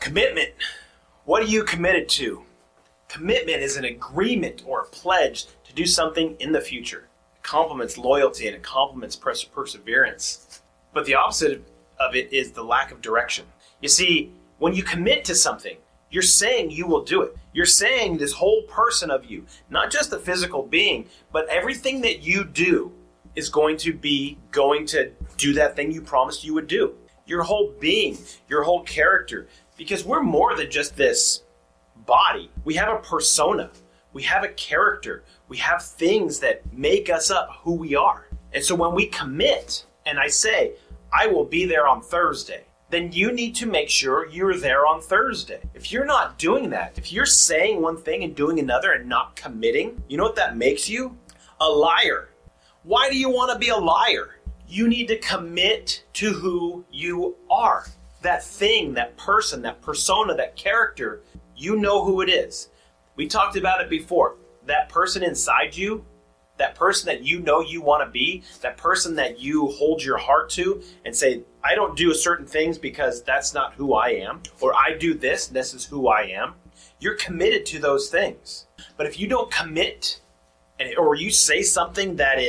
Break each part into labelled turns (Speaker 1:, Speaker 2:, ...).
Speaker 1: Commitment. What are you committed to? Commitment is an agreement or a pledge to do something in the future. It complements loyalty and it complements perseverance. But the opposite of it is the lack of direction. You see, when you commit to something, you're saying you will do it. You're saying this whole person of you, not just the physical being, but everything that you do is going to do that thing you promised you would do. Your whole being, your whole character, because we're more than just this body. We have a persona. We have a character. We have things that make us up who we are. And so when we commit, and I say, I will be there on Thursday, then you need to make sure you're there on Thursday. If you're not doing that, if you're saying one thing and doing another and not committing, you know what that makes you? A liar. Why do you want to be a liar? You need to commit to who you are. That thing, that person, that persona, that character, you know who it is. We talked about it before. That person inside you, that person that you know you want to be, that person that you hold your heart to and say, I don't do certain things because that's not who I am, or I do this, this is who I am. You're committed to those things. But if you don't commit, or you say something that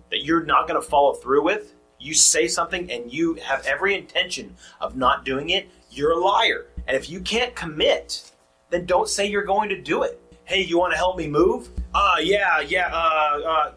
Speaker 1: you're not going to follow through with, you say something and you have every intention of not doing it, you're a liar. And if you can't commit, then don't say you're going to do it. Hey, you want to help me move?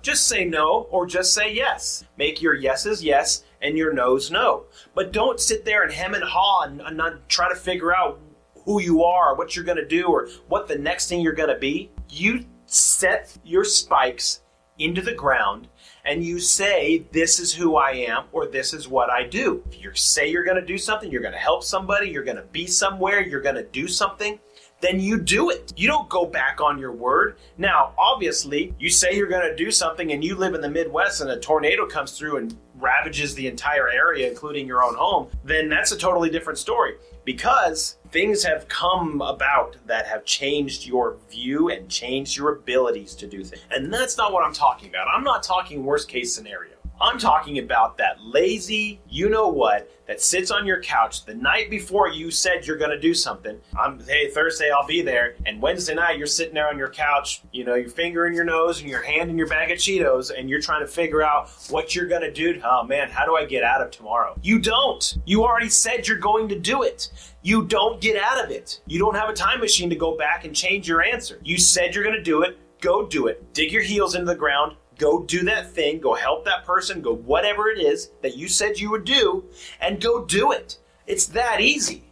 Speaker 1: Just say no or just say yes. Make your yeses yes and your no's no. But don't sit there and hem and haw and not try to figure out who you are, what you're going to do, or what the next thing you're going to be. You set your spikes into the ground and you say, this is who I am, or this is what I do. If you say you're going to do something, you're going to help somebody, you're going to be somewhere, you're going to do something, then you do it. You don't go back on your word. Now, obviously, you say you're going to do something and you live in the Midwest and a tornado comes through and ravages the entire area, including your own home, then that's a totally different story, because things have come about that have changed your view and changed your abilities to do things. And that's not what I'm talking about. I'm not talking worst case scenario. I'm talking about that lazy, you-know-what, that sits on your couch the night before you said you're going to do something. Hey, Thursday I'll be there. And Wednesday night you're sitting there on your couch, your finger in your nose and your hand in your bag of Cheetos, and you're trying to figure out what you're going to do. Oh man, how do I get out of tomorrow? You don't. You already said you're going to do it. You don't get out of it. You don't have a time machine to go back and change your answer. You said you're going to do it. Go do it. Dig your heels into the ground. Go do that thing, go help that person, go whatever it is that you said you would do, and go do it. It's that easy.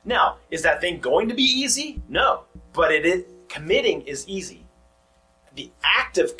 Speaker 1: Now, is that thing going to be easy? No, but committing is easy. The act of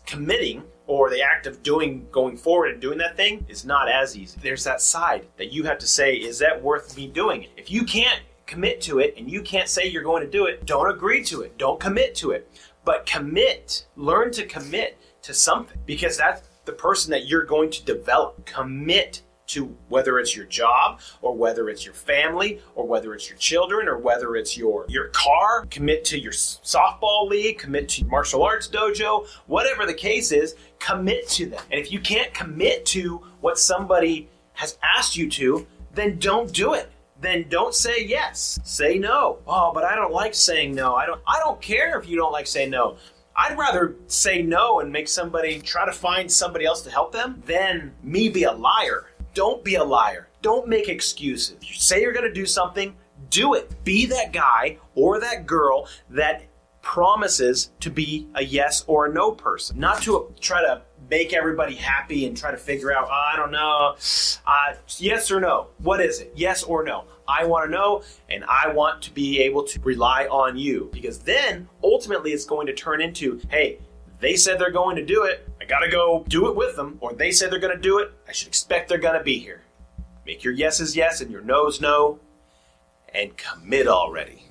Speaker 1: committing, or the act of going forward and doing that thing, is not as easy. There's that side that you have to say, is that worth me doing it? If you can't commit to it and you can't say you're going to do it, don't agree to it. Don't commit to it. But commit. Learn to commit to something, because that's the person that you're going to develop. Commit to whether it's your job, or whether it's your family, or whether it's your children, or whether it's your car. Commit to your softball league, commit to your martial arts dojo, whatever the case is, commit to them. And if you can't commit to what somebody has asked you to, then don't do it. Then don't say yes. Say no. Oh, but I don't like saying no. I don't care if you don't like saying no. I'd rather say no and make somebody try to find somebody else to help them than me be a liar. Don't be a liar. Don't make excuses. If you say you're going to do something, do it. Be that guy or that girl that promises to be a yes or a no person. Not to try to make everybody happy and try to figure out, I don't know, yes or no. What is it? Yes or no? I want to know, and I want to be able to rely on you, because then ultimately it's going to turn into, hey, they said they're going to do it. I got to go do it with them. Or they said they're going to do it. I should expect they're going to be here. Make your yeses yes and your no's no, and commit already.